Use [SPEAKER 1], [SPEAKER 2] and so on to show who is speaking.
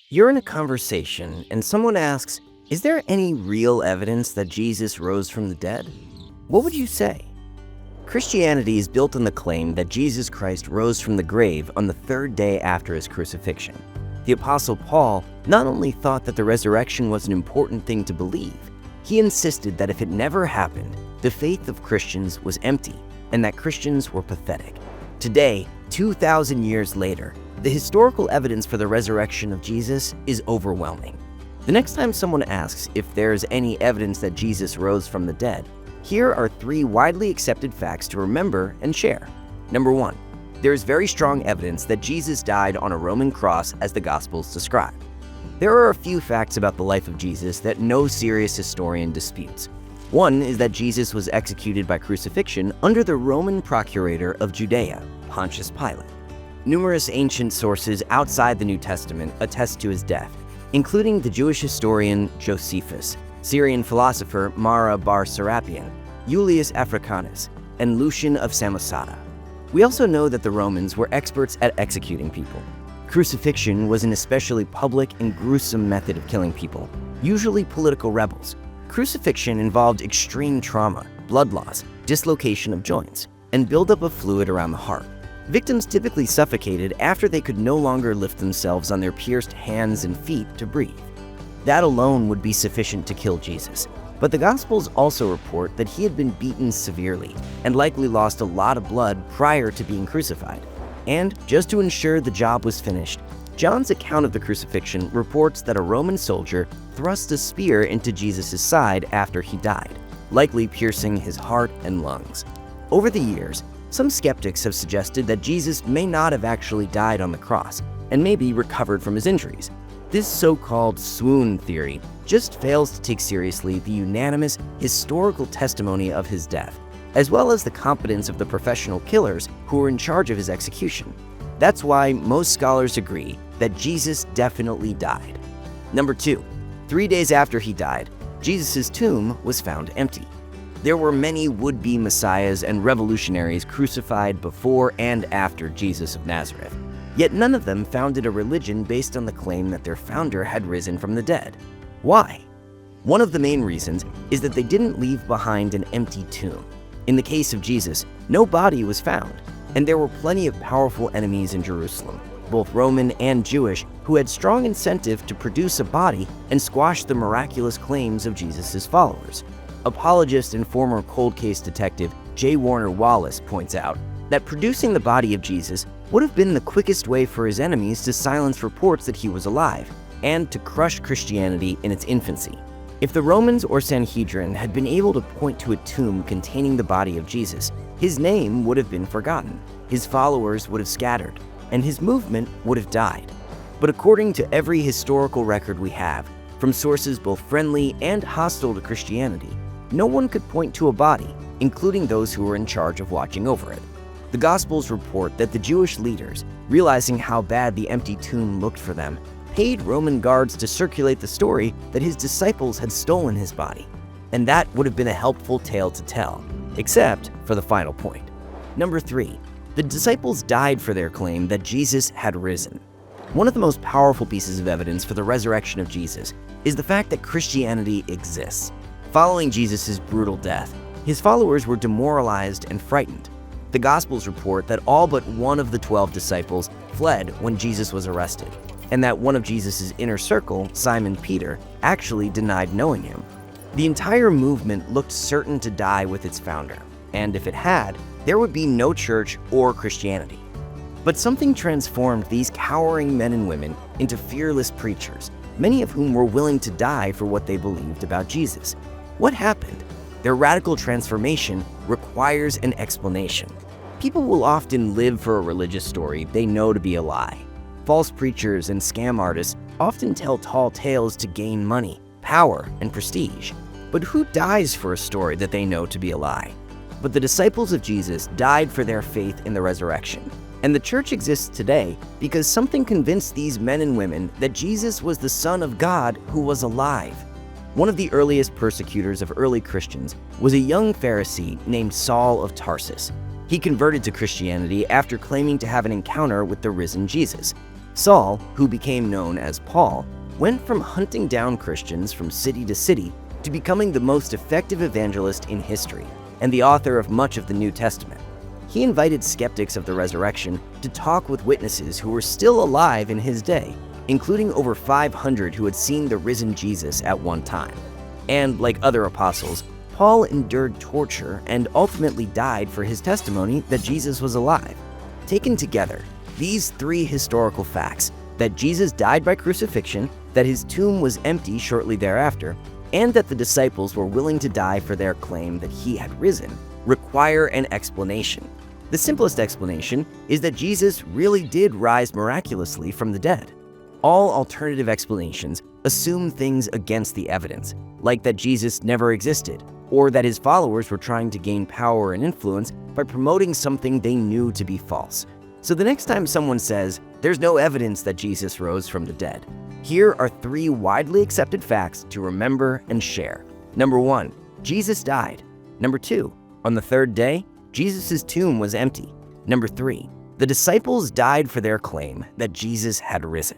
[SPEAKER 1] You're in a conversation and someone asks, is there any real evidence that Jesus rose from the dead? What would you say? Christianity is built on the claim that Jesus Christ rose from the grave on the third day after his crucifixion. The Apostle Paul not only thought that the resurrection was an important thing to believe, he insisted that if it never happened, the faith of Christians was empty and that Christians were pathetic. Today, 2,000 years later, the historical evidence for the resurrection of Jesus is overwhelming. The next time someone asks if there's any evidence that Jesus rose from the dead, here are 3 widely accepted facts to remember and share. Number 1, there is very strong evidence that Jesus died on a Roman cross as the Gospels describe. There are a few facts about the life of Jesus that no serious historian disputes. One is that Jesus was executed by crucifixion under the Roman procurator of Judea, Pontius Pilate. Numerous ancient sources outside the New Testament attest to his death, including the Jewish historian Josephus, Syrian philosopher Mara bar Serapion, Julius Africanus, and Lucian of Samosata. We also know that the Romans were experts at executing people. Crucifixion was an especially public and gruesome method of killing people, usually political rebels. Crucifixion involved extreme trauma, blood loss, dislocation of joints, and buildup of fluid around the heart. Victims typically suffocated after they could no longer lift themselves on their pierced hands and feet to breathe. That alone would be sufficient to kill Jesus. But the Gospels also report that he had been beaten severely and likely lost a lot of blood prior to being crucified. And just to ensure the job was finished, John's account of the crucifixion reports that a Roman soldier thrust a spear into Jesus' side after he died, likely piercing his heart and lungs. Over the years, some skeptics have suggested that Jesus may not have actually died on the cross and maybe recovered from his injuries. This so-called swoon theory just fails to take seriously the unanimous historical testimony of his death, as well as the competence of the professional killers who were in charge of his execution. That's why most scholars agree that Jesus definitely died. Number 2, 3 days after he died, Jesus' tomb was found empty. There were many would-be messiahs and revolutionaries crucified before and after Jesus of Nazareth, yet none of them founded a religion based on the claim that their founder had risen from the dead. Why? One of the main reasons is that they didn't leave behind an empty tomb. In the case of Jesus, no body was found, and there were plenty of powerful enemies in Jerusalem, both Roman and Jewish, who had strong incentive to produce a body and squash the miraculous claims of Jesus' followers. Apologist and former cold case detective J. Warner Wallace points out that producing the body of Jesus would have been the quickest way for his enemies to silence reports that he was alive and to crush Christianity in its infancy. If the Romans or Sanhedrin had been able to point to a tomb containing the body of Jesus, his name would have been forgotten, his followers would have scattered, and his movement would have died. But according to every historical record we have, from sources both friendly and hostile to Christianity, no one could point to a body, including those who were in charge of watching over it. The Gospels report that the Jewish leaders, realizing how bad the empty tomb looked for them, paid Roman guards to circulate the story that his disciples had stolen his body. And that would have been a helpful tale to tell, except for the final point. Number 3, the disciples died for their claim that Jesus had risen. One of the most powerful pieces of evidence for the resurrection of Jesus is the fact that Christianity exists. Following Jesus' brutal death, his followers were demoralized and frightened. The Gospels report that all but one of the 12 disciples fled when Jesus was arrested, and that one of Jesus' inner circle, Simon Peter, actually denied knowing him. The entire movement looked certain to die with its founder, and if it had, there would be no church or Christianity. But something transformed these cowering men and women into fearless preachers, many of whom were willing to die for what they believed about Jesus. What happened? Their radical transformation requires an explanation. People will often live for a religious story they know to be a lie. False preachers and scam artists often tell tall tales to gain money, power, and prestige. But who dies for a story that they know to be a lie? But the disciples of Jesus died for their faith in the resurrection. And the church exists today because something convinced these men and women that Jesus was the Son of God who was alive. One of the earliest persecutors of early Christians was a young Pharisee named Saul of Tarsus. He converted to Christianity after claiming to have an encounter with the risen Jesus. Saul, who became known as Paul, went from hunting down Christians from city to city to becoming the most effective evangelist in history and the author of much of the New Testament. He invited skeptics of the resurrection to talk with witnesses who were still alive in his day, including over 500 who had seen the risen Jesus at one time. And like other apostles, Paul endured torture and ultimately died for his testimony that Jesus was alive. Taken together, these three historical facts, that Jesus died by crucifixion, that his tomb was empty shortly thereafter, and that the disciples were willing to die for their claim that he had risen, require an explanation. The simplest explanation is that Jesus really did rise miraculously from the dead. All alternative explanations assume things against the evidence, like that Jesus never existed, or that his followers were trying to gain power and influence by promoting something they knew to be false. So the next time someone says, "There's no evidence that Jesus rose from the dead," here are three widely accepted facts to remember and share. Number 1, Jesus died. Number 2, on the third day, Jesus' tomb was empty. Number 3, the disciples died for their claim that Jesus had risen.